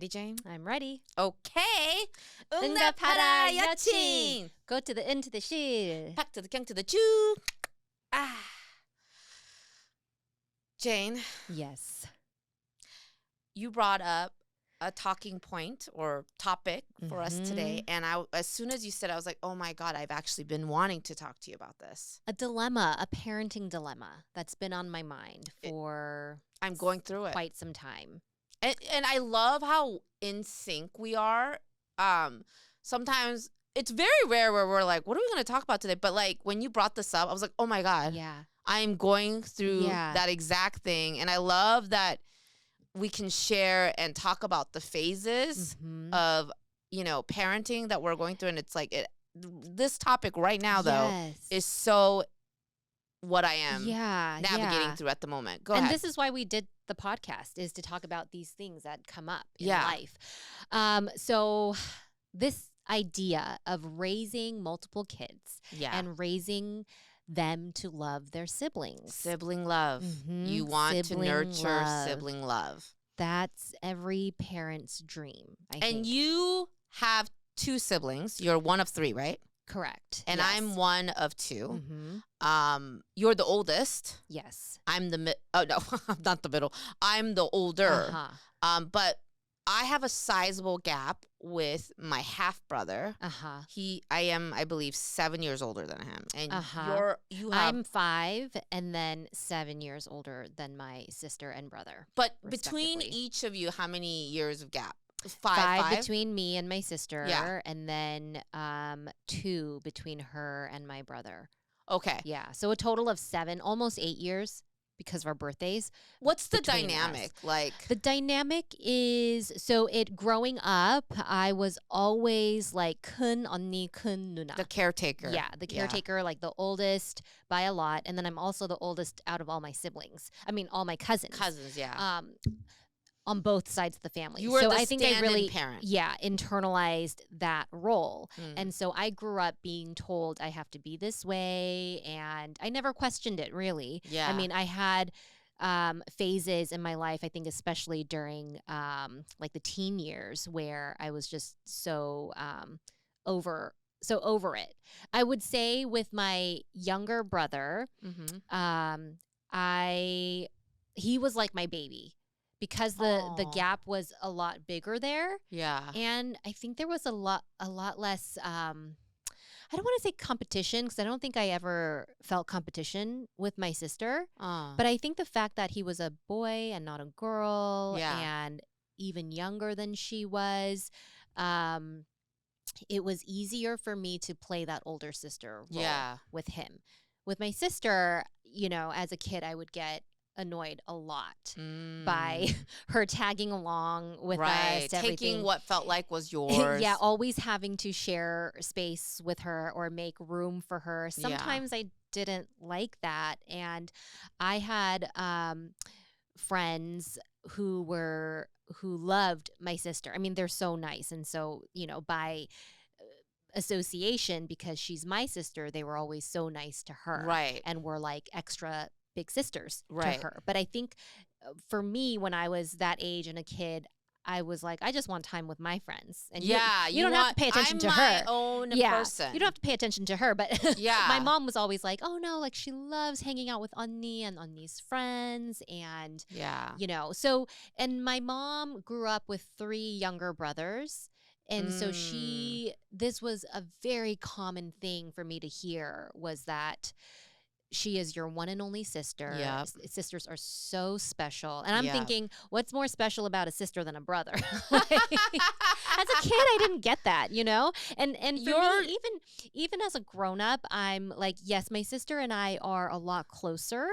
ready, Jane? I'm ready. Okay. 응답하라, 응답하라, 여친. 여친. Go to the into the 실. Back to the king to the Jew. Ah. Jane, Yes. you brought up a talking point or topic for us today. And as soon as you said it, I was like, oh my God, I've actually been wanting to talk to you about this. A dilemma, a parenting dilemma that's been on my mind for I'm going through it. quite some time. And I love how in sync we are. Sometimes it's very rare where we're like, what are we going to talk about today? But like when you brought this up, I was like, oh my God. Yeah. I'm going through that exact thing. And I love that we can share and talk about the phases of, you know, parenting that we're going through. And it's like this topic right now, though, is so what I am navigating through at the moment. Go ahead. And this is why we did the podcast, is to talk about these things that come up in life. So this idea of raising multiple kids and raising them to love their siblings. Sibling love. You want to nurture sibling love. That's every parent's dream, I think. And you have 2 siblings. You're one of 3, right? Correct. And I'm one of 2. You're the oldest. Yes. I'm the I'm not the middle. I'm the older. But I have a sizable gap with my half brother. I am, I believe, 7 years older than him. And I'm 5 and then 7 years older than my sister and brother. But between each of you, how many years of gap? 5 between me and my sister, and then 2 between her and my brother. Okay. Yeah. So a total of 7, almost 8 years because of our birthdays. What's the dynamic like? The dynamic is, so growing up, I was always like 큰 언니, 큰 누나. The caretaker. Yeah, the caretaker, like the oldest by a lot. And then I'm also the oldest out of all my siblings. I mean, all my cousins. Cousins, yeah. On both sides of the family. You were so the I think I really parent. Internalized that role. And so I grew up being told I have to be this way, and I never questioned it really. Yeah. I mean, I had phases in my life, I think especially during like the teen years, where I was just so over it. I would say with my younger brother, he was like my baby. Because the gap was a lot bigger there. Yeah. And I think there was a lot less, I don't want to say competition, because I don't think I ever felt competition with my sister. But I think the fact that he was a boy and not a girl, and even younger than she was, it was easier for me to play that older sister role with him. With my sister, you know, as a kid, I would get annoyed a lot by her tagging along with us, taking what felt like was yours. Always having to share space with her or make room for her. Sometimes I didn't like that, and I had friends who loved my sister. I mean, they're so nice, and so, you know, by association, because she's my sister, they were always so nice to her, and were like extra big sisters to her. But I think for me, when I was that age and a kid, I was like, I just want time with my friends. And you don't have to pay attention to her. I'm my own person. You don't have to pay attention to her. But my mom was always like, oh no, like she loves hanging out with Onni and Onni's friends. And, you know, so, and my mom grew up with 3 younger brothers. And so this was a very common thing for me to hear, was that she is your one and only sister. Sisters are so special. And I'm thinking, what's more special about a sister than a brother? Like, as a kid, I didn't get that, you know? And for me, even as a grown-up, I'm like, yes, my sister and I are a lot closer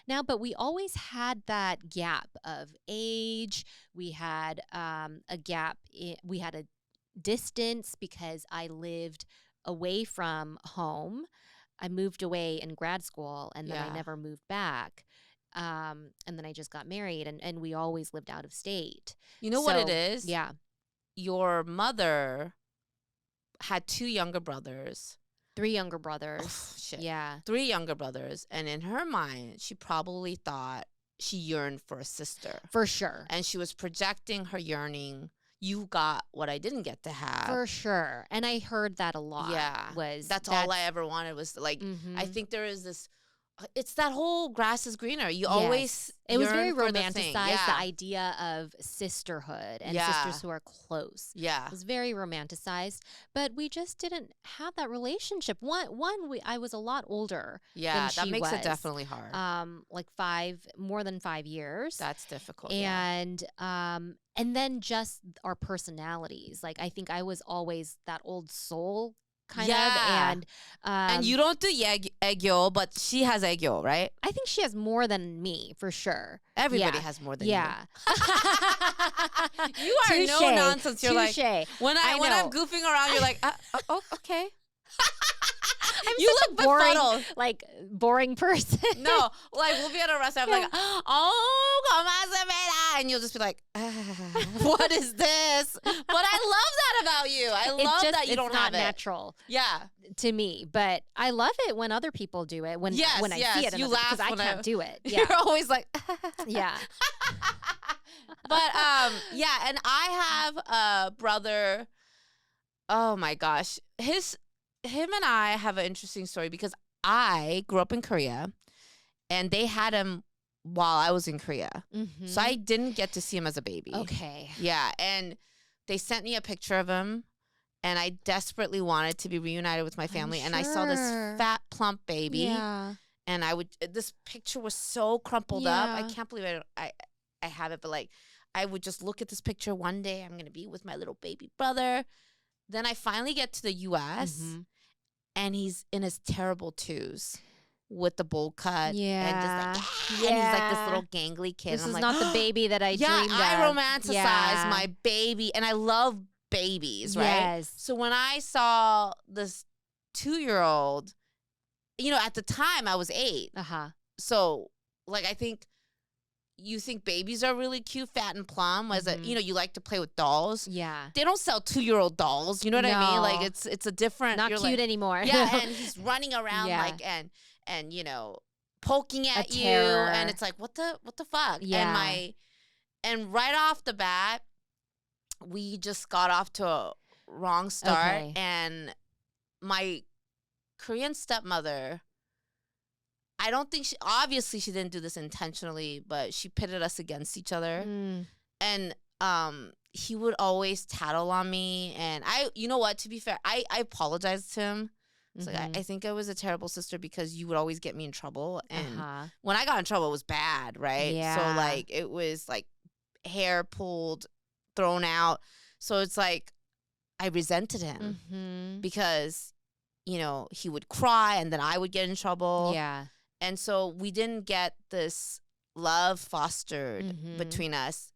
now, but we always had that gap of age. We had a gap. We had a distance because I lived away from home. I moved away in grad school, and then I never moved back. And then I just got married, and we always lived out of state. You know what it is? Yeah. Your mother had 2 younger brothers. 3 younger brothers. Oh, shit. Yeah. 3 younger brothers. And in her mind, she probably thought she yearned for a sister. For sure. And she was projecting her yearning you got what I didn't get to have. For sure. And I heard that a lot. Yeah. That's all I ever wanted was like, I think there is this, it's that whole grass is greener. You always it was very romanticized, the the idea of sisterhood and sisters who are close. Yeah. It was very romanticized, but we just didn't have that relationship. I was a lot older than she that makes was. it definitely hard. Like more than 5 years. That's difficult. And then just our personalities. Like, I think I was always that old soul kind of, and you don't do aegyo, but she has aegyo, right? I think she has more than me for sure. Everybody has more than you. You are Touché. no nonsense. You're Touché. like when I'm goofing around, you're like, oh, okay. You look boring, like boring person. No, like we'll be at a restaurant, I'm like, oh, komasamera, and you'll just be like, what is this? But I love that about you. I love that you don't have it. It's not natural. Yeah. To me, but I love it when other people do it. When I see it, you laugh because I can't do it. Yeah. You're always like, yeah. But and I have a brother. Oh my gosh, him and I have an interesting story because I grew up in Korea, and they had him while I was in Korea, so I didn't get to see him as a baby. Okay. Yeah, and they sent me a picture of him, and I desperately wanted to be reunited with my family, and I saw this fat, plump baby. Yeah. And this picture was so crumpled up. I can't believe I have it, but like, I would just look at this picture one day. I'm going to be with my little baby brother. Then I finally get to the U.S., and he's in his terrible twos with the bowl cut. Yeah. And just like, and he's like this little gangly kid. This and I'm is like, not the baby that I dreamed of. I romanticize my baby, and I love babies, right? Yes. So when I saw this 2-year-old, at the time I was 8. So, like, I think you think babies are really cute, fat and plump. As you like to play with dolls. Yeah. They don't sell 2-year-old dolls. You know what I mean? Like, it's a different. Not cute anymore. Yeah, and he's running around like and poking at you, and it's like, what the fuck? Yeah. And right off the bat, we just got off to a wrong start, and my Korean stepmother, I don't think obviously she didn't do this intentionally, but she pitted us against each other. And he would always tattle on me, and you know what, to be fair, I apologized to him. It's like, I think I was a terrible sister because you would always get me in trouble, and when I got in trouble, it was bad, right? Yeah. So like, it was like hair pulled, thrown out. So it's like, I resented him because, he would cry, and then I would get in trouble. Yeah. And so we didn't get this love fostered between us.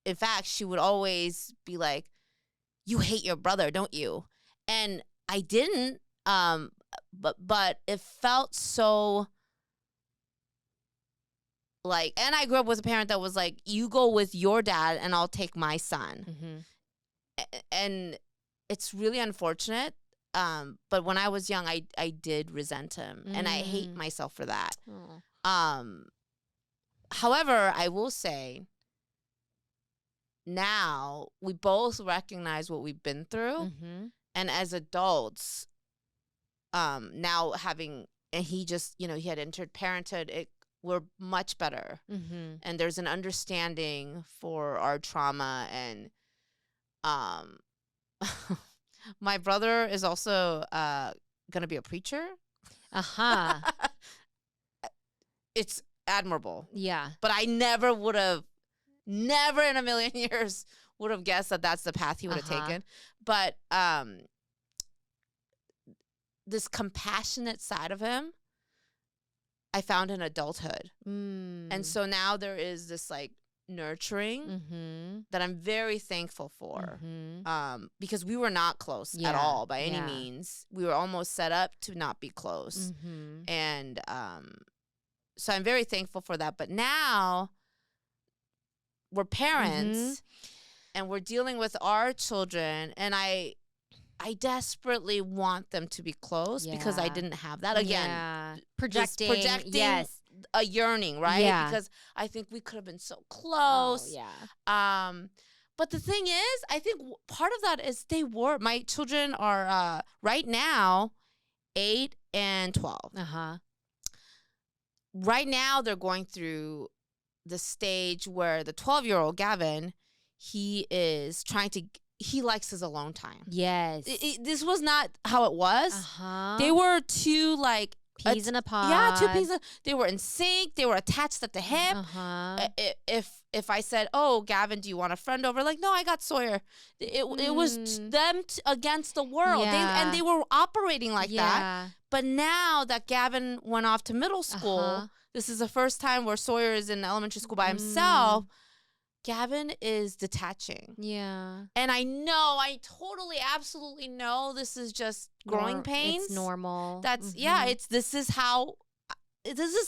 In fact, she would always be like, you hate your brother, don't you? And I didn't, but it felt so like, and I grew up with a parent that was like, you go with your dad and I'll take my son. And it's really unfortunate. But when I was young, I did resent him, and I hate myself for that. However, I will say, now we both recognize what we've been through, and as adults, now having, and he just, he had entered parenthood, we're much better, and there's an understanding for our trauma, and my brother is also going to be a preacher. It's admirable. Yeah. But I never in a million years would have guessed that that's the path he would have taken. But this compassionate side of him, I found in adulthood. And so now there is this like nurturing that I'm very thankful for, because we were not close at all by any means. We were almost set up to not be close, and so I'm very thankful for that. But now we're parents, and we're dealing with our children, and I desperately want them to be close because I didn't have that. Again, projecting yes. A yearning, right? Yeah. Because I think we could have been so close. Oh, yeah. But the thing is, I think part of that is my children are right now 8 and 12. Right now, they're going through the stage where the 12-year-old Gavin, he likes his alone time. Yes. This was not how it was. They were two like peas in a pod. Yeah, two peas. They were in sync. They were attached at the hip. If I said, "Oh, Gavin, do you want a friend over?" Like, no, I got Sawyer. It was them against the world. Yeah. They were operating like that. But now that Gavin went off to middle school, this is the first time where Sawyer is in elementary school by himself. Gavin is detaching. Yeah. And I totally, absolutely know this is just growing pains. It's normal. This is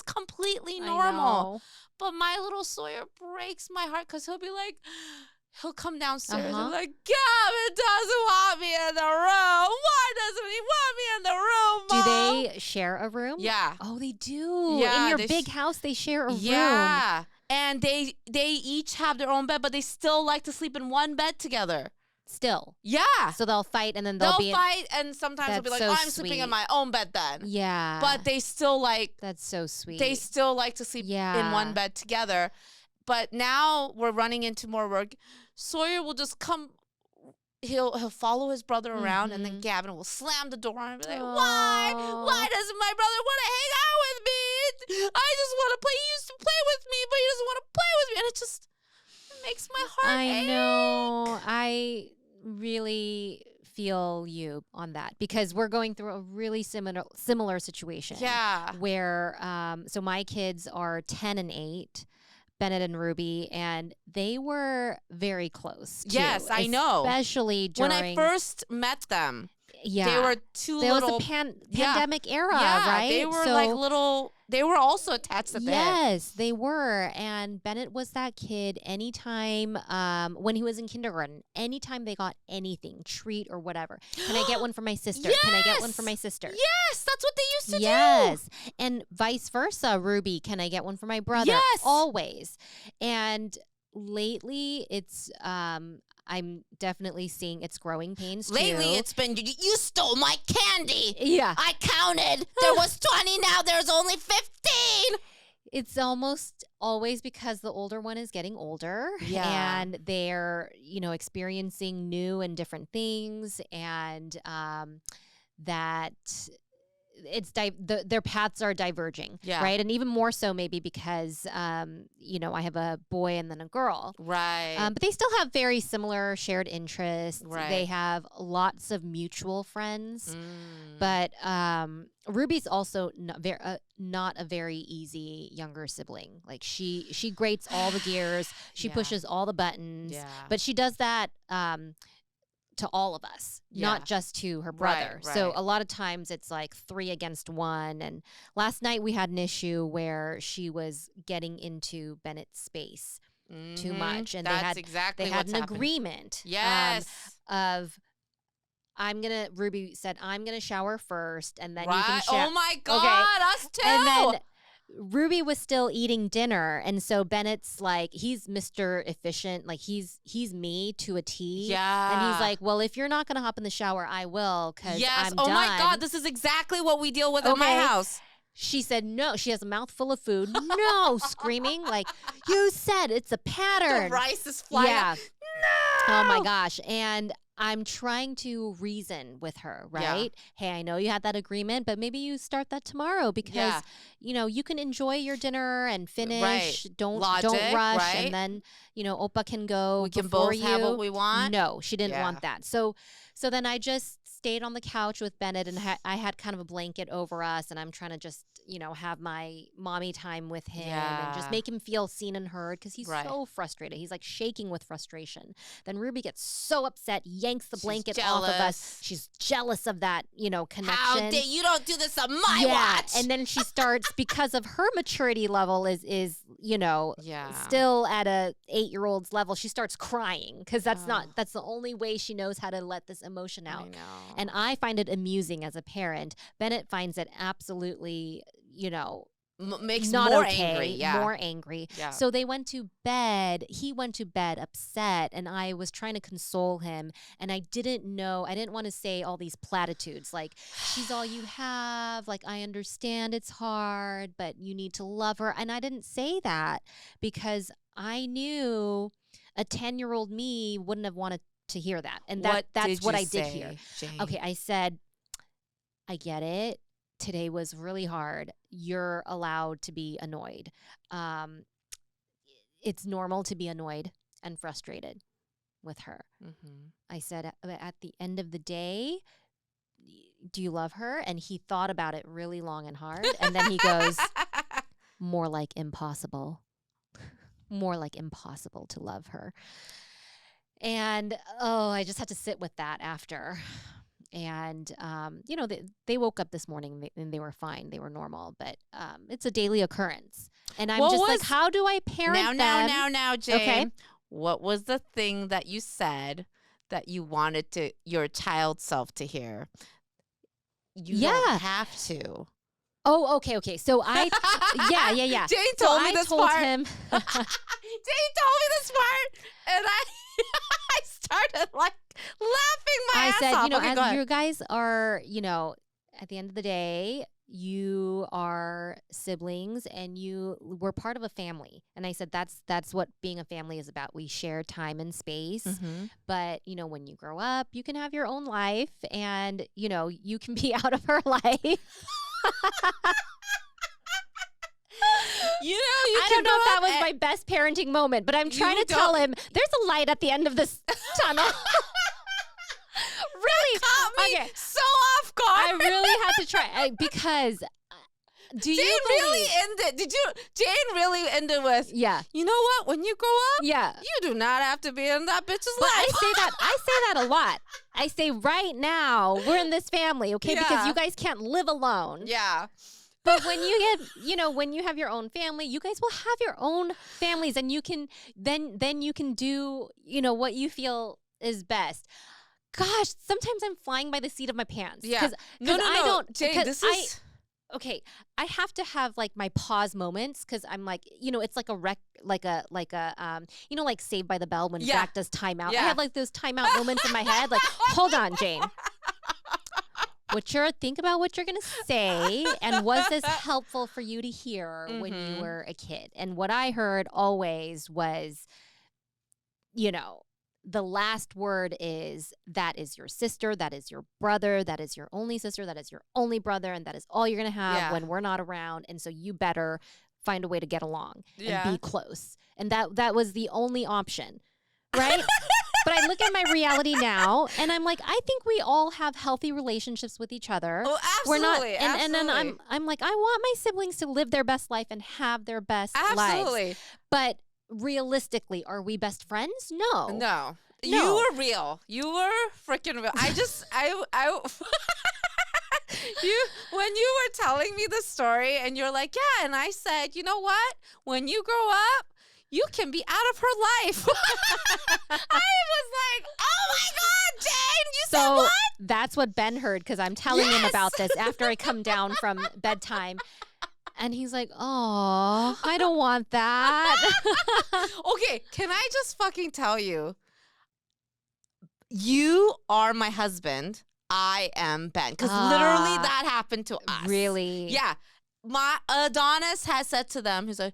completely normal. But my little Sawyer breaks my heart because he'll come downstairs and be like, Gavin doesn't want me in the room. Why doesn't he want me in the room, Mom? Do they share a room? Yeah. Oh, they do. Yeah, in your big house, they share a room. Yeah. And they each have their own bed, but they still like to sleep in one bed together. Still. Yeah. So they'll fight and then they'll fight and sometimes they'll be like, I'm sleeping in my own bed then. Yeah. But they still That's so sweet. They still like to sleep in one bed together. But now we're running into more work. Sawyer will just come. He'll follow his brother around, and then Gavin will slam the door on and be like, Why? Why doesn't my brother want to hang out with me? I just want to play. He used to play with me, but he doesn't want to play with me. And it makes my heart ache. Know. I really feel you on that because we're going through a really similar situation. Yeah. Where, so my kids are 10 and 8. Bennett and Ruby, and they were very close. Yes, I know. Especially during when I first met them. Yeah, they were two there little. Was the pandemic era, right? They were like little. They were also attached at the hip. Yes, they were. And Bennett was that kid. Anytime, when he was in kindergarten, anytime they got anything, treat or whatever. Can I get one for my sister? Yes! Can I get one for my sister? Yes, that's what they used to do. Yes, and vice versa. Ruby, can I get one for my brother? Yes, always. And lately, it's I'm definitely seeing it's growing pains too. Lately, it's been, you stole my candy. Yeah. I counted. There was 20, now there's only 15. It's almost always because the older one is getting older. Yeah. And they're, experiencing new and different things. And that it's their paths are diverging, right? And even more so maybe because I have a boy and then a girl, right? But they still have very similar shared interests. Right. They have lots of mutual friends, but Ruby's also not a very easy younger sibling. Like she grates all the gears, she pushes all the buttons, but she does that to all of us, not just to her brother. Right. So a lot of times it's like 3 against 1. And last night we had an issue where she was getting into Bennett's space too much. And they had an agreement of Ruby said, I'm going to shower first and then you can shower. Oh my God, us too. And then Ruby was still eating dinner, and so Bennett's like, he's Mr. Efficient, like he's me to a T. Yeah. And he's like, well, if you're not gonna hop in the shower, I will, because I'm done. Oh my God, this is exactly what we deal with in my house. She said no. She has a mouthful of food. No, screaming like, you said it's a pattern. The rice is flying. Yeah. No. Oh my gosh. And I'm trying to reason with her, right? Yeah. Hey, I know you had that agreement, but maybe you start that tomorrow because, you can enjoy your dinner and finish. Right. Don't rush. Right? And then, Oppa can go. We can both have what we want. No, she didn't want that. So then I just stayed on the couch with Bennett and I had kind of a blanket over us and I'm trying to just, have my mommy time with him and just make him feel seen and heard because he's so frustrated. He's like shaking with frustration. Then Ruby gets so upset, yanks the blanket off of us. She's jealous of that, connection. How dare you don't do this on my watch? And then she starts, because of her maturity level is still at a 8-year-old's level, she starts crying because that's the only way she knows how to let this emotion out. I know. And I find it amusing as a parent. Bennett finds it absolutely, makes not more okay, angry. Yeah. More angry. Yeah. So they went to bed. He went to bed upset, and I was trying to console him. And I didn't want to say all these platitudes like, she's all you have. Like, I understand it's hard, but you need to love her. And I didn't say that because I knew a 10-year-old me wouldn't have wanted to hear that. And that's what I did hear. Jane? Okay, I said, I get it. Today was really hard. You're allowed to be annoyed. It's normal to be annoyed and frustrated with her. Mm-hmm. I said, at the end of the day, do you love her? And he thought about it really long and hard. And then he goes, more like impossible. More like impossible to love her. And, I just had to sit with that after. And, they woke up this morning and they were fine. They were normal, but it's a daily occurrence. And I'm just like, how do I parent them? Now, Jane. Okay. What was the thing that you said that you wanted your child self to hear? You don't have to. Oh, okay. So I, yeah. Jane told me this part. Him. Jane told me this part, and I started like laughing my ass off. I said, as you guys are, at the end of the day, you are siblings and we're part of a family. And I said, that's what being a family is about. We share time and space. Mm-hmm. But, when you grow up, you can have your own life and, you can be out of her life. I don't know if that was my best parenting moment, but I'm trying to tell him there's a light at the end of this tunnel. Really? Caught me so off guard. I really had to try because Jane really ended with, yeah. You know what? When you grow up, yeah, you do not have to be in that bitch's life. I say that a lot. I say right now we're in this family, okay? Yeah. Because you guys can't live alone. Yeah. But when you get, when you have your own family, you guys will have your own families, and you can then you can do, what you feel is best. Gosh, sometimes I'm flying by the seat of my pants. Yeah. No. I don't. Jane, this is. Okay, I have to have like my pause moments because I'm like, it's like like Saved by the Bell when Jack does timeout. Yeah. I have like those timeout moments in my head. Like, hold on, Jane. Think about what you're going to say, and was this helpful for you to hear when you were a kid? And what I heard always was, the last word is, that is your sister, that is your brother, that is your only sister, that is your only brother, and that is all you're going to have when we're not around. And so you better find a way to get along and be close. And that was the only option, right? But I look at my reality now, and I'm like, I think we all have healthy relationships with each other. Oh, absolutely. And then I'm like, I want my siblings to live their best life and have their best lives. But realistically, are we best friends? No. You were real. You were freaking real. When you were telling me the story, and you're like, yeah, and I said, you know what? When you grow up, you can be out of her life. I was like, oh my God, Jane, you said what? That's what Ben heard, because I'm telling him about this after I come down from bedtime. And he's like, oh, I don't want that. Okay, can I just fucking tell you? You are my husband. I am Ben. Because literally that happened to us. Really? Yeah. My Adonis has said to them, he's like,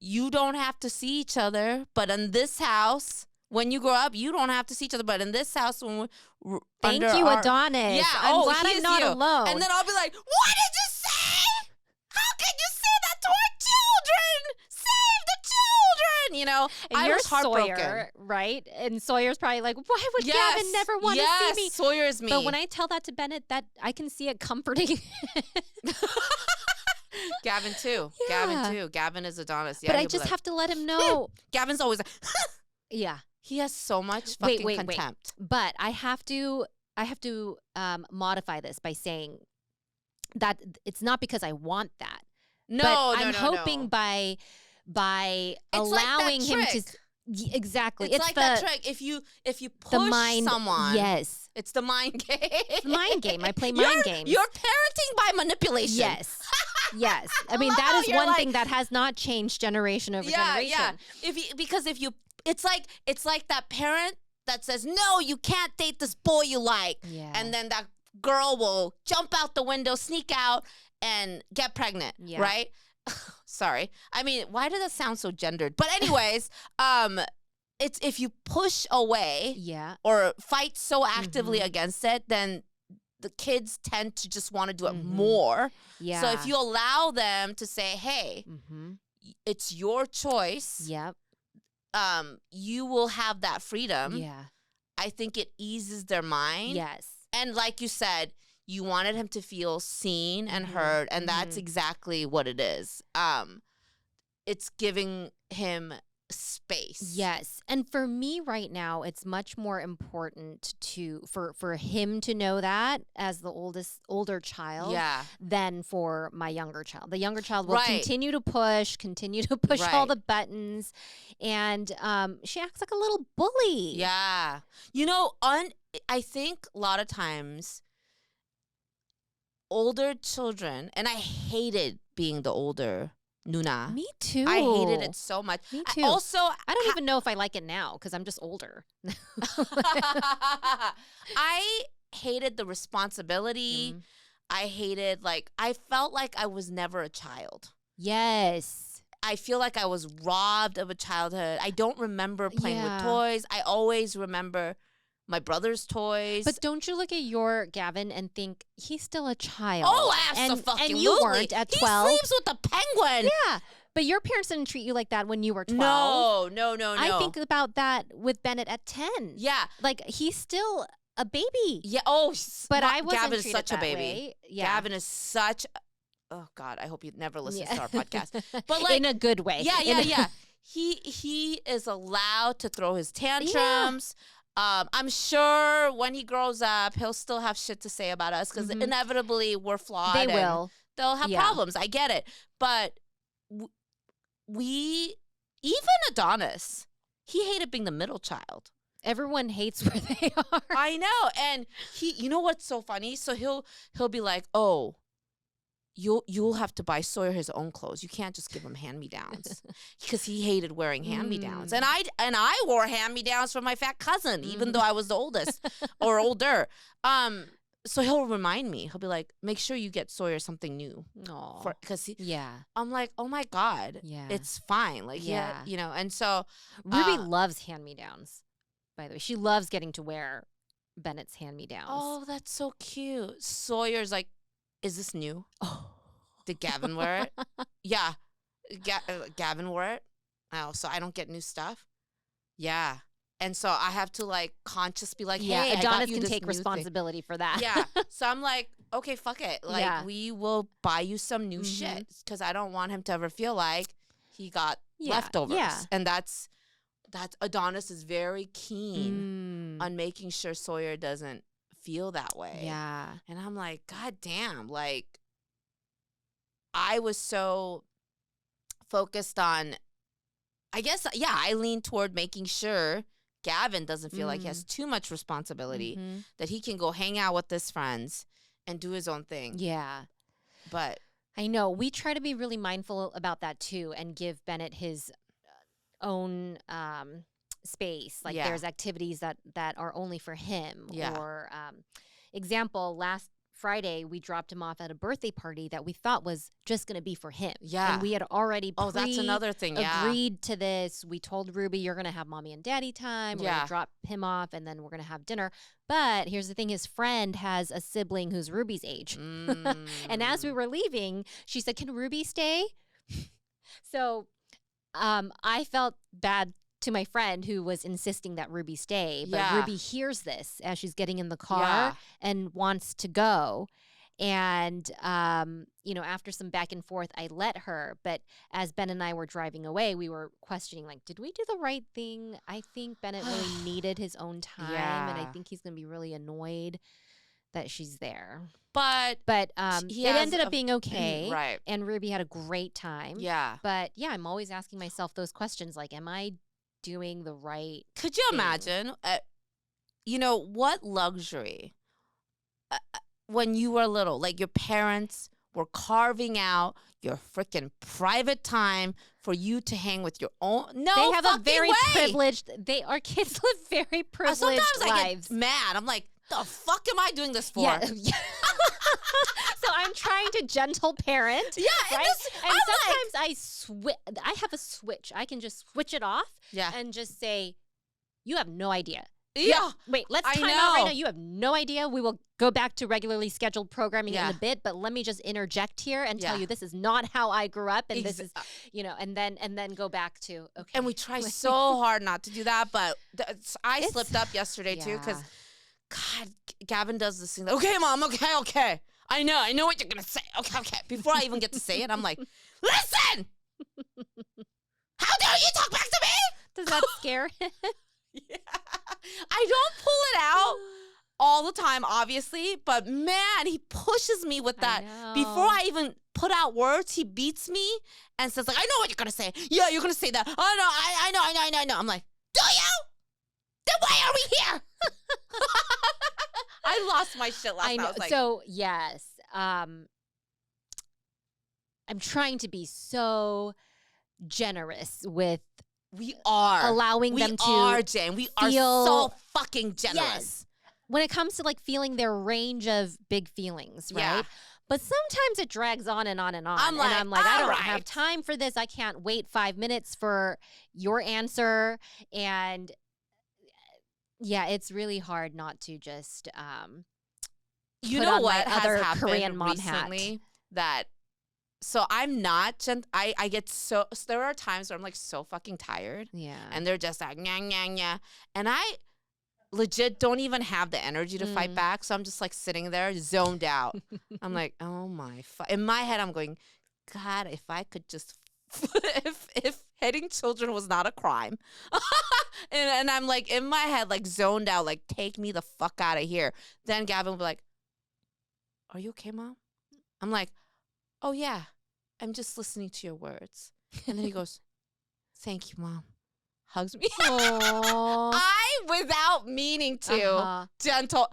you don't have to see each other, but in this house, when you grow up, you don't have to see each other. But in this house, when we're Thank you, Adonis. Yeah, I'm glad I'm not alone. And then I'll be like, what did you say? How can you say that to our children? Save the children. And I you're was heartbroken. Sawyer, right? And Sawyer's probably like, why would Gavin never want to see me? Sawyer's me. But when I tell that to Bennett, that I can see it comforting. Gavin too. Yeah. Gavin too. Gavin is Adonis. Yeah, but I just have to let him know. Gavin's always like, yeah. He has so much fucking contempt. But I have to modify this by saying that it's not because I want that. I'm hoping by allowing him to. Exactly. It's like that trick. If you push someone, yes, it's the mind game. It's mind game. I play mind games. You're parenting by manipulation. Yes. Yes. I mean, that is one thing that has not changed generation over generation. Yeah. Because it's like that parent that says, no, you can't date this boy you like. Yeah. And then that girl will jump out the window, sneak out, and get pregnant. Yeah. Right? Sorry. I mean, why does that sound so gendered? But anyways, it's if you push away or fight so actively against it, then the kids tend to just want to do it more. Yeah. So if you allow them to say, hey, it's your choice. Yep. You will have that freedom. Yeah. I think it eases their mind. Yes. And like you said, you wanted him to feel seen and heard, and that's exactly what it is. It's giving him space. Yes. And for me right now, it's much more important for him to know that as the older child than for my younger child. The younger child will continue to push all the buttons, and she acts like a little bully. Yeah. I think a lot of times older children, and I hated being the older Nuna. Me too. I hated it so much. Me too. I don't even know if I like it now because I'm just older. I hated the responsibility. I hated, I felt like I was never a child. Yes. I feel like I was robbed of a childhood. I don't remember playing with toys. I always remember my brother's toys. But don't you look at your Gavin and think he's still a child? Oh, absolutely. And you weren't at 12. He sleeps with the penguin. Yeah. But your parents didn't treat you like that when you were 12. No. I think about that with Bennett at 10. Yeah. Like, he's still a baby. Yeah. Oh, but I wasn't Gavin is treated such a that baby. way. Yeah. Gavin is such. Oh God, I hope he never listens to our podcast. But in a good way. Yeah. He is allowed to throw his tantrums. Yeah. I'm sure when he grows up, he'll still have shit to say about us because inevitably we're flawed. They will. They'll have problems. I get it. But even Adonis, he hated being the middle child. Everyone hates where they are. I know. And you know what's so funny? So he'll be like, oh, you'll have to buy Sawyer his own clothes. You can't just give him hand-me-downs because he hated wearing hand-me-downs. And I wore hand-me-downs for my fat cousin, even though I was the oldest or older. So he'll remind me. He'll be like, make sure you get Sawyer something new. Because I'm like, oh my God, it's fine. Like, and so Ruby loves hand-me-downs. By the way, she loves getting to wear Bennett's hand-me-downs. Oh, that's so cute. Sawyer's like, is this new? Oh. Did Gavin wear it? Yeah. Gavin wore it. Oh, so I don't get new stuff? Yeah. And so I have to conscious be like, hey, Adonis can take responsibility for that. Yeah. So I'm like, okay, fuck it. We will buy you some new shit because I don't want him to ever feel like he got leftovers. Yeah. And that's Adonis is very keen on making sure Sawyer doesn't feel that way. Yeah. And I'm like, God damn, I was so focused on, I guess, I lean toward making sure Gavin doesn't feel like he has too much responsibility, that he can go hang out with his friends and do his own thing. Yeah. But I know we try to be really mindful about that too and give Bennett his own space. There's activities that are only for him. Yeah. Or example, last Friday we dropped him off at a birthday party that we thought was just going to be for him. Yeah. And we had already that's another thing. Agreed to this. We told Ruby, you're going to have mommy and daddy time. We're going to drop him off and then we're going to have dinner. But here's the thing, his friend has a sibling who's Ruby's age. And as we were leaving, she said, can Ruby stay? So I felt bad to my friend who was insisting that Ruby stay. But Ruby hears this as she's getting in the car and wants to go. And, after some back and forth, I let her. But as Ben and I were driving away, we were questioning, did we do the right thing? I think Bennett really needed his own time. And I think he's going to be really annoyed that she's there. But it ended up being okay. Right. And Ruby had a great time. Yeah. But I'm always asking myself those questions am I doing the right Could you imagine, what luxury when you were little, your parents we're carving out your freaking private time for you to hang with your own. No, they have a very way. privileged. Our kids live very privileged lives. Sometimes I get mad. I'm like, the fuck am I doing this for? Yeah. So I'm trying to gentle parent. Yeah, right? And sometimes I have a switch. I can just switch it off. Yeah. And just say, you have no idea. Yeah. Wait, let's time out right now. You have no idea. We will go back to regularly scheduled programming in a bit, but let me just interject here and tell you this is not how I grew up, and this is, and then go back to okay. And we try so hard not to do that, but I slipped up yesterday too because, God, Gavin does this thing. Okay, Mom. Okay. I know what you're gonna say. Okay. Before I even get to say it, I'm like, listen. How dare you talk back to me? Does that scare him? Yeah. I don't pull it out all the time, obviously, but man, he pushes me with that. Before I even put out words, he beats me and says, like, I know what you're going to say. Yeah, you're going to say that. Oh, no, I know. I'm like, do you? Then why are we here? I lost my shit last night. I was like, so, yes. I'm trying to be so generous with allowing them to Jen. We are so fucking generous. Yes. When it comes to like feeling their range of big feelings, right? Yeah. But sometimes it drags on and on and on. I'm like, I don't have time for this. I can't wait 5 minutes for your answer. And yeah, it's really hard not to just you know what has other happened Korean mom recently hat. So I'm not, I get so there are times where I'm like so fucking tired. Yeah. And they're just like, nya. And I legit don't even have the energy to fight back. So I'm just like sitting there zoned out. I'm like, oh my, in my head, I'm going, God, if I could just, if hitting children was not a crime. and I'm like in my head, like zoned out, like take me the fuck out of here. Then Gavin will be like, are you okay, Mom? I'm like, oh, yeah, I'm just listening to your words. And then he goes, thank you, Mom. Hugs me. I, without meaning to, gentle,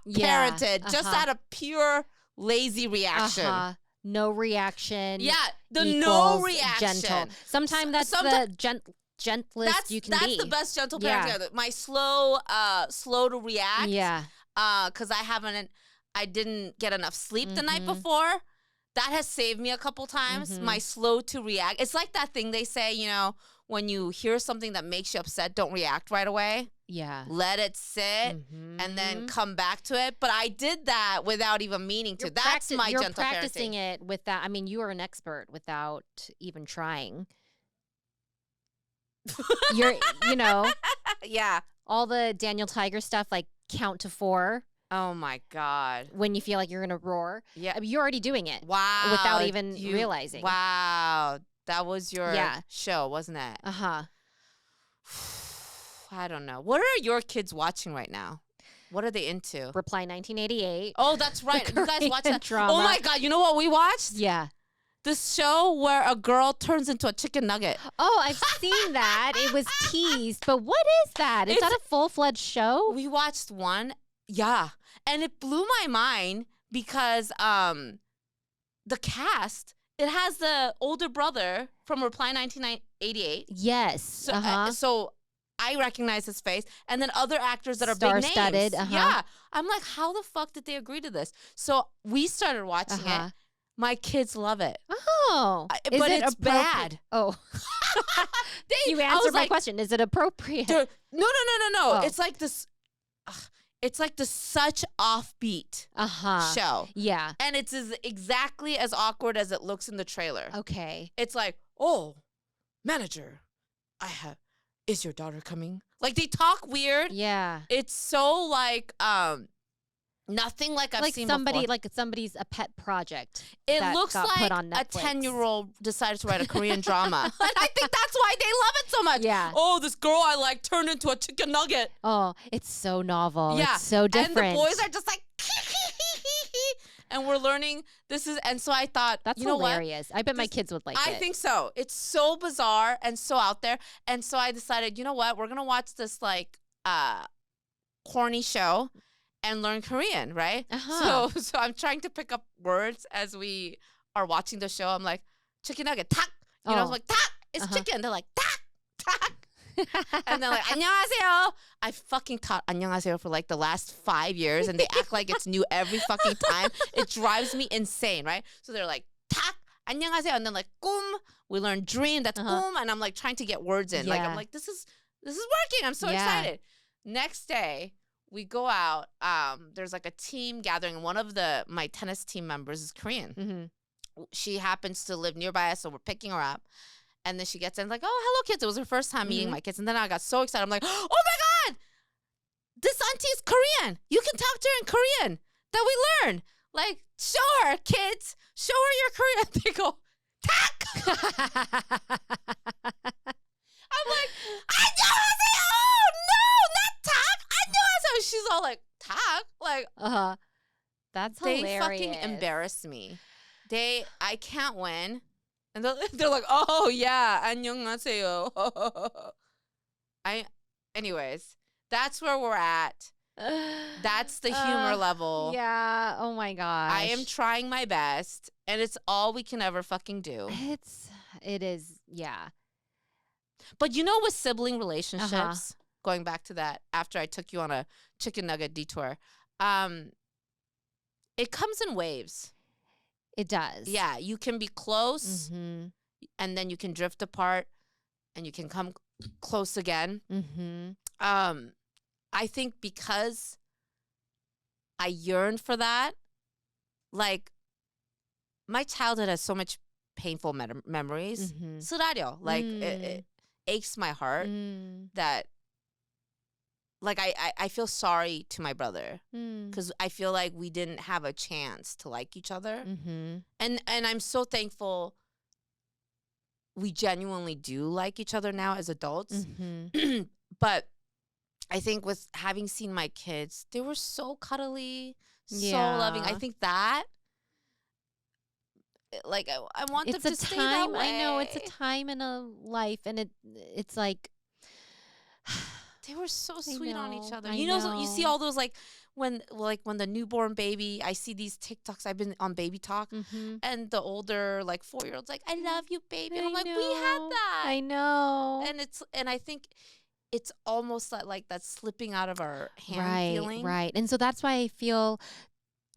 parented, just out of pure lazy reaction. No reaction. Yeah, the no reaction. Gentle. Sometimes that's the gentlest you can be. That's the best gentle parenting. Yeah. My slow to react. Yeah. Because I didn't get enough sleep the night before. That has saved me a couple times. My slow to react. It's like that thing they say, when you hear something that makes you upset, don't react right away. Yeah. Let it sit and then come back to it. But I did that without even meaning to. That's my gentle parenting. You're practicing it with that. I mean, you are an expert without even trying. You're, Yeah. All the Daniel Tiger stuff, like count to 4. Oh my God. When you feel like you're going to roar. Yeah. I mean, you're already doing it. Wow. Without even realizing. Wow. That was your show, wasn't it? Uh-huh. I don't know. What are your kids watching right now? What are they into? Reply 1988. Oh, that's right. You guys watch that drama. Oh my God. You know what we watched? Yeah. This show where a girl turns into a chicken nugget. Oh, I've seen that. It was teased. But what is that? Is that a full-fledged show? We watched one. Yeah. And it blew my mind because the cast, it has the older brother from Reply 1988. Yes. So I recognize his face. And then other actors that are big names. Star-studded. Yeah. I'm like, how the fuck did they agree to this? So we started watching it. My kids love it. Oh. But it's bad. Oh. You answered my question. Is it appropriate? No. Oh. It's like this. It's like the such offbeat show. Yeah. And it's exactly as awkward as it looks in the trailer. Okay. It's like, oh, manager, is your daughter coming? Like they talk weird. Yeah. It's so like, nothing like I've seen before. Like somebody's a pet project. It looks like a 10-year-old decided to write a Korean drama. And I think that's why they love it so much. Yeah. Oh, this girl I like turned into a chicken nugget. Oh, it's so novel. Yeah. It's so different. And the boys are just like, and we're learning and so I thought, that's hilarious. I bet my kids would like it. I think so. It's so bizarre and so out there. And so I decided, you know what? We're going to watch this like corny show. and learn Korean, right? So I'm trying to pick up words as we are watching the show. I'm like, chicken nugget, tak. You know, I'm like, tak, it's chicken. They're like, tak, tak. And they're like, 안녕하세요. I fucking taught 안녕하세요 for like the last 5 years, and they act like it's new every fucking time. It drives me insane, right? So they're like, tak, 안녕하세요. And then like, 꿈. We learn dream, that's 꿈. And I'm like trying to get words in. Like, I'm like, this is working. I'm so excited. Next day, we go out. There's like a team gathering. One of my tennis team members is Korean. She happens to live nearby us, so we're picking her up. And then she gets in like, oh, hello, kids. It was her first time meeting my kids. And then I got so excited. I'm like, oh, my God. This auntie is Korean. You can talk to her in Korean that we learn. Like, show her, kids. Show her your Korean. They go, tak. I'm like, 안녕하세요. No, not tak. 안녕하세요. She's all like, tak? Like, That's hilarious. They fucking embarrass me. I can't win. And they're like, oh, yeah, 안녕하세요. Anyways, that's where we're at. That's the humor level. Yeah. Oh, my gosh. I am trying my best, and it's all we can ever fucking do. It is, yeah. But you know, with sibling relationships, going back to that, after I took you on a chicken nugget detour, it comes in waves. It does. Yeah, you can be close, and then you can drift apart, and you can come close again. I think because I yearn for that, like, my childhood has so much painful memories. 쓰라려. Like, it aches my heart that, like, I feel sorry to my brother because I feel like we didn't have a chance to like each other. And I'm so thankful we genuinely do like each other now as adults. But I think with having seen my kids, they were so cuddly, so loving. I think that, like, I want them to stay that way. I know, it's a time in a life, and it's like they were so sweet on each other. You know, you see all those, like when the newborn baby, I see these TikToks. I've been on Baby Talk, and the older, like, 4-year-old's like, I love you, baby. And I'm like, we had that. I know. And I think it's almost like that's slipping out of our hand feeling. Right. And so that's why I feel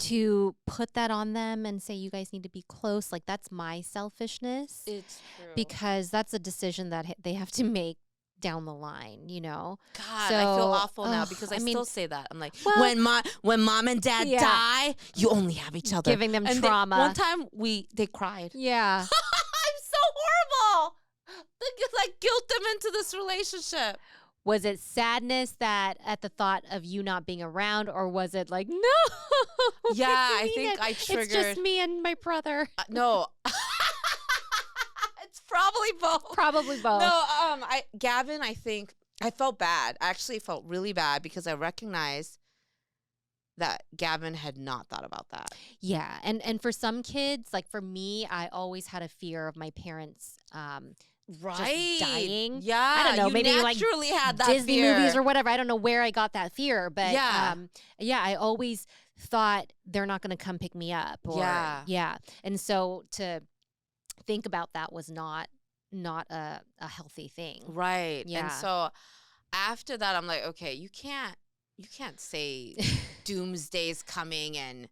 to put that on them and say, you guys need to be close. Like, that's my selfishness. It's true. Because that's a decision that they have to make down the line, you know? God, I feel awful now because I still say that. I'm like, when mom and dad die, you only have each other. Giving them trauma. One time they cried. Yeah. I'm so horrible. Like, guilt them into this relationship. Was it sadness that at the thought of you not being around, or was it like, no? Yeah, I think I triggered. It's just me and my brother. No. It's probably both. Probably both. No, Gavin, I think I felt bad. I actually felt really bad because I recognized that Gavin had not thought about that. Yeah, and for some kids, like for me, I always had a fear of my parents just dying. Yeah, I don't know. You maybe naturally like had that Disney fear. movies or whatever. I don't know where I got that fear, but I always thought they're not going to come pick me up. Or, and so to think about that was not a healthy thing. Right. Yeah. And so after that, I'm like, okay, you can't say doomsday's coming and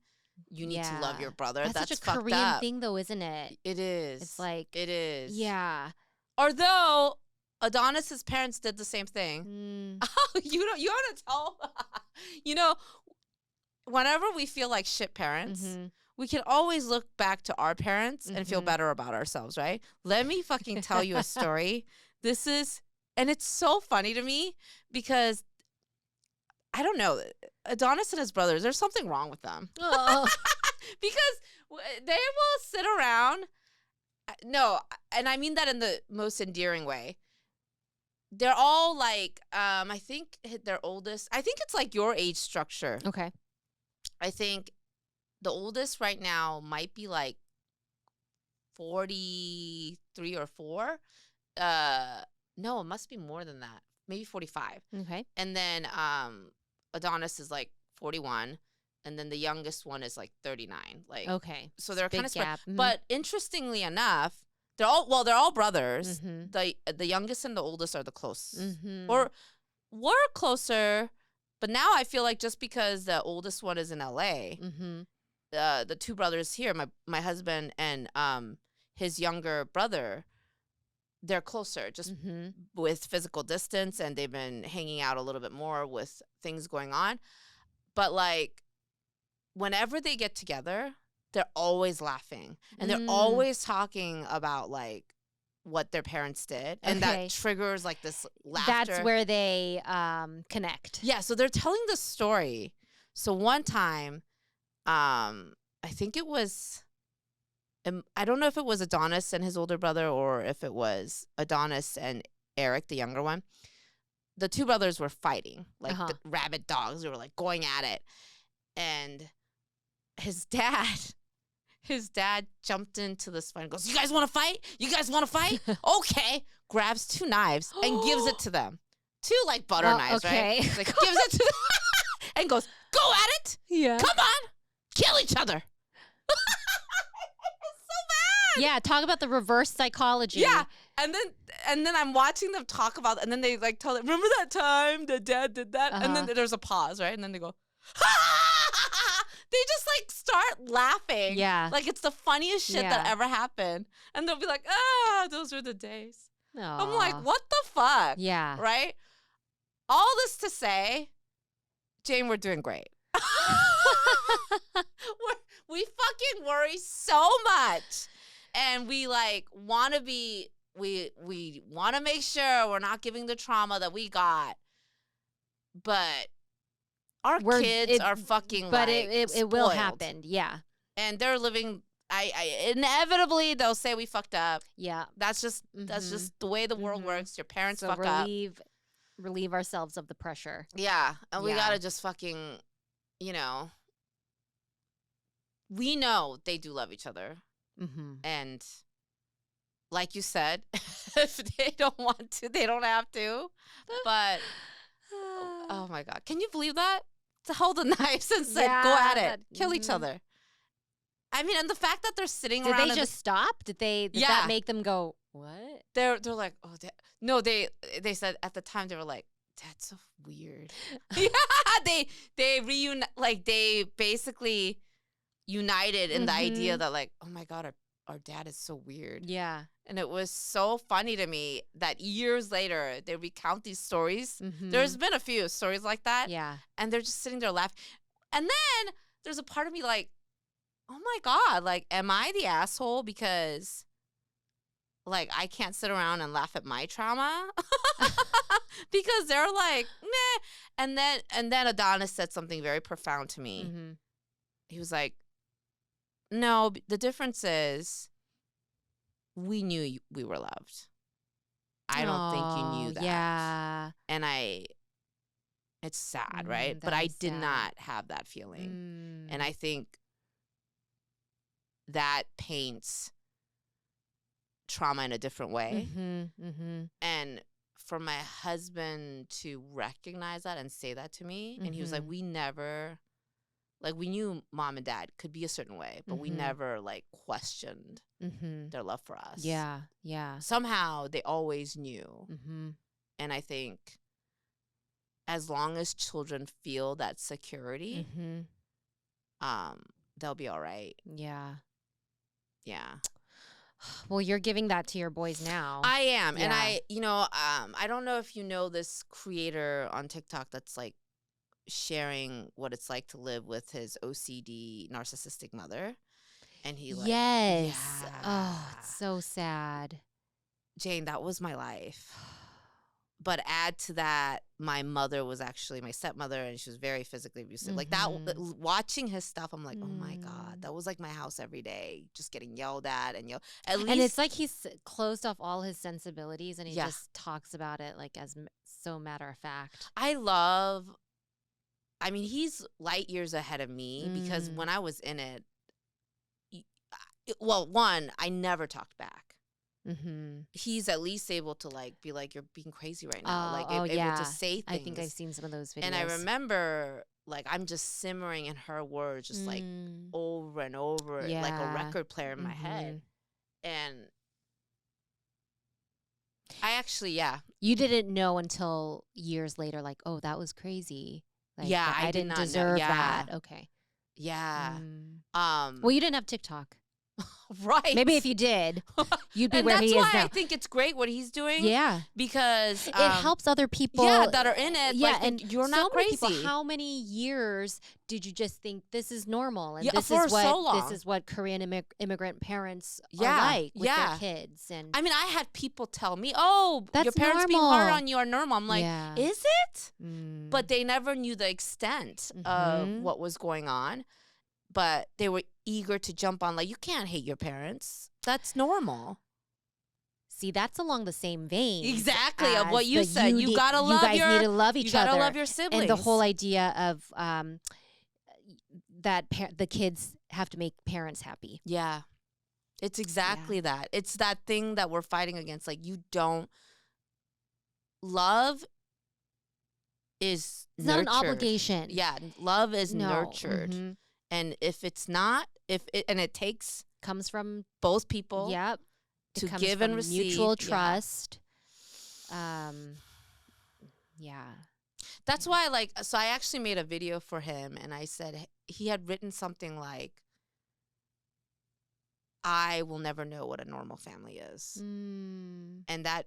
you need to love your brother. That's such a fucked Korean up. thing, though, isn't it? It is. It's like it is. Yeah. Although Adonis's parents did the same thing. Oh, you want to tell? You know, whenever we feel like shit parents, we can always look back to our parents and feel better about ourselves, right? Let me fucking tell you a story. And it's so funny to me because I don't know, Adonis and his brothers, there's something wrong with them. Because they will sit around. No, and I mean that in the most endearing way. They're all like, I think their oldest, I think it's like your age structure. Okay. I think the oldest right now might be like 43 or 4. No, it must be more than that. Maybe 45. Okay. And then Adonis is like 41. And then the youngest one is like 39. Like, okay. So they're kind of spread. Gap. Mm-hmm. But interestingly enough, they're all brothers. Mm-hmm. The youngest and the oldest are the close. Mm-hmm. Or were closer, but now I feel like just because the oldest one is in LA, mm-hmm. The two brothers here, my husband and his younger brother, they're closer just mm-hmm. with physical distance, and they've been hanging out a little bit more with things going on. But like, whenever they get together, they're always laughing, and they're always talking about like what their parents did, and that triggers like this laughter. That's where they connect. Yeah, so they're telling the story. So one time, I think it was, I don't know if it was Adonis and his older brother, or if it was Adonis and Eric, the younger one. The two brothers were fighting like the rabid dogs. They were like going at it, and his dad jumped into this fight and goes, "You guys want to fight? You guys want to fight?" Okay. Grabs 2 knives and gives it to them. 2 like butter knives, right? Like gives it to them and goes, "Go at it. Yeah. Come on. Kill each other." It's so bad. Yeah, talk about the reverse psychology. Yeah. And then I'm watching them talk about, and then they like tell them, "Remember that time that dad did that?" And then there's a pause, right? And then they go, they just like start laughing. Yeah. Like it's the funniest shit that ever happened. And they'll be like, those were the days. Aww. I'm like, what the fuck? Yeah. Right? All this to say, Jane, we're doing great. We fucking worry so much. And we like want to be, we want to make sure we're not giving the trauma that we got. But our kids are fucking but like it will happen. Yeah. And they're living, I inevitably they'll say we fucked up. Yeah. That's just the way the world works. Your parents fuck up. Relieve ourselves of the pressure. Yeah. And we got to just fucking, you know, we know they do love each other. Mm-hmm. And like you said, if they don't want to, they don't have to. But oh my God. Can you believe that? To hold the knives and said, "Go at it. Kill each other." I mean, and the fact that they're sitting around. Did they just stop? Did that make them go, "What?" They're like, "Oh, no." They said at the time, they were like, "That's so weird." Yeah, they like they basically united in the idea that like, oh my God, our dad is so weird. Yeah. And it was so funny to me that years later, they recount these stories. Mm-hmm. There's been a few stories like that. Yeah. And they're just sitting there laughing. And then there's a part of me like, oh my God, like, am I the asshole because, like, I can't sit around and laugh at my trauma? Because they're like, meh. And then Adonis said something very profound to me. Mm-hmm. He was like, no, the difference is we knew we were loved. I don't think you knew that. Yeah. And it's sad, right? But I did not have that feeling. And I think that paints trauma in a different way. Mm-hmm, mm-hmm. And for my husband to recognize that and say that to me, and he was like, we never... Like, we knew mom and dad could be a certain way, but we never, like, questioned their love for us. Yeah, yeah. Somehow, they always knew. Mm-hmm. And I think as long as children feel that security, they'll be all right. Yeah. Yeah. Well, you're giving that to your boys now. I am. Yeah. And I don't know if you know this creator on TikTok that's, like, sharing what it's like to live with his OCD narcissistic mother. And he like, yes. Yeah. Oh, it's so sad. Jane, that was my life. But add to that, my mother was actually my stepmother, and she was very physically abusive. Like that, watching his stuff, I'm like, oh my God, that was like my house every day, just getting yelled at and and it's like he's closed off all his sensibilities, and he just talks about it like as so matter of fact. I mean, he's light years ahead of me because when I was in it, well, one, I never talked back. Mm-hmm. He's at least able to like be like, you're being crazy right now. Able to say things. I think I've seen some of those videos. And I remember like I'm just simmering in her words, just like over and over, like a record player in my head. And I actually, you didn't know until years later, like, oh, that was crazy. Like, I didn't did not deserve know. that. Okay. Yeah. Well, you didn't have TikTok. Right. Maybe if you did, you'd be where he is now. And that's why I think it's great what he's doing. Yeah. Because it helps other people. Yeah, that are in it. Yeah, like, and you're not crazy. Many people, how many years did you just think this is normal? And this is what Korean immigrant parents are like with their kids. And I mean, I had people tell me, "Oh, that's your parents normal. being hard on you are normal." I'm like, "Is it?" But they never knew the extent of what was going on. But they were eager to jump on, like, you can't hate your parents. That's normal. See, that's along the same vein. Exactly, of what you said. You gotta love you guys need to love each other. You gotta love your siblings. And the whole idea of that the kids have to make parents happy. Yeah. It's exactly that. It's that thing that we're fighting against. Like, you don't... Love is it's nurtured. Not an obligation. Yeah, love is nurtured. And if it's not, and it comes from both people. Yep. To give and receive. Mutual trust. Yeah. That's why, so I actually made a video for him, and I said he had written something like, I will never know what a normal family is. And that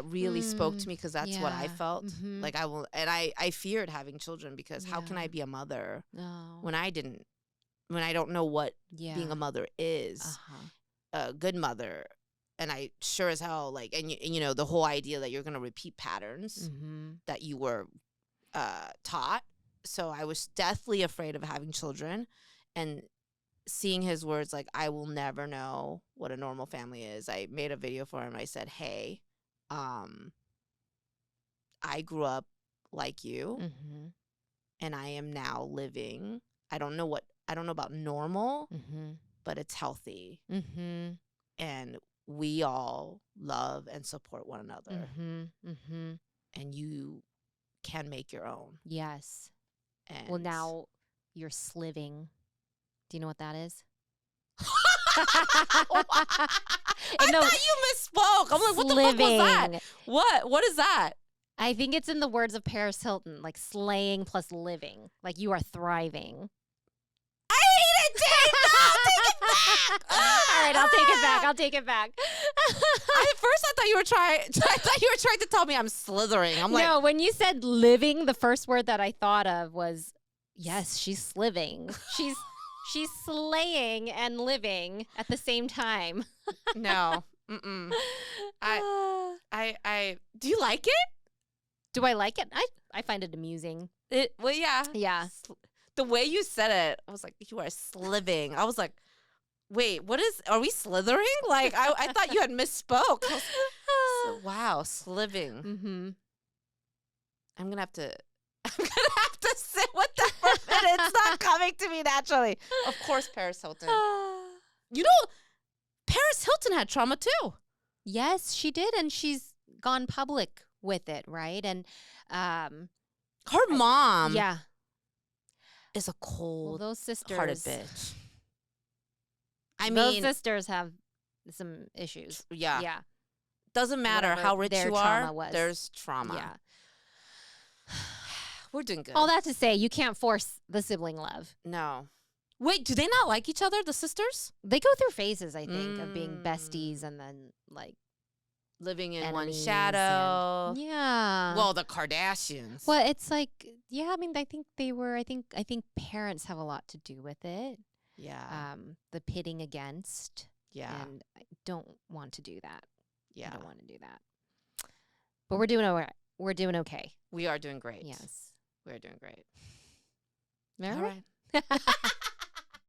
really spoke to me, because that's what I felt. Like, I will, and I feared having children, because how can I be a mother when I don't know what being a mother is, a good mother. And I sure as hell, and you know, the whole idea that you're going to repeat patterns that you were taught. So I was deathly afraid of having children, and seeing his words, like, I will never know what a normal family is. I made a video for him. I said, hey, I grew up like you, and I am now living. I don't know about normal, but it's healthy. And we all love and support one another. And you can make your own. Yes. And well, now you're sliving. Do you know what that is? I thought you misspoke. I'm like, what the fuck was that? What is that? I think it's in the words of Paris Hilton, like slaying plus living. Like, you are thriving. I hate it, Dave. No, take it back. All right, I'll take it back. At first, I thought you were trying to tell me I'm slithering. I'm like, no. When you said living, the first word that I thought of was, yes, she's sliving. She's slaying and living at the same time. No. I do you like it? Do I like it? I find it amusing. Well, yeah. Yeah. The way you said it, I was like, you are sliving. I was like, wait, are we slithering? Like, I thought you had misspoke. Wow, sliving. I'm gonna have to sit with that for a minute. It's not coming to me naturally. Of course, Paris Hilton. You know, Paris Hilton had trauma too. Yes, she did, and she's gone public with it, right? And her mom, is a cold, those sisters, hearted bitch. Those sisters have some issues. Yeah. Doesn't matter how rich you are. There's trauma. Yeah. We're doing good. All that to say, you can't force the sibling love. No. Wait, do they not like each other, the sisters? They go through phases, I think, of being besties and then, like, living in one shadow. Yeah. Well, the Kardashians. Well, it's like, I mean, I think I think parents have a lot to do with it. Yeah. The pitting against. Yeah. And I don't want to do that. Yeah. I don't want to do that. But we're doing okay. We are doing great. Yes. We're doing great. All right.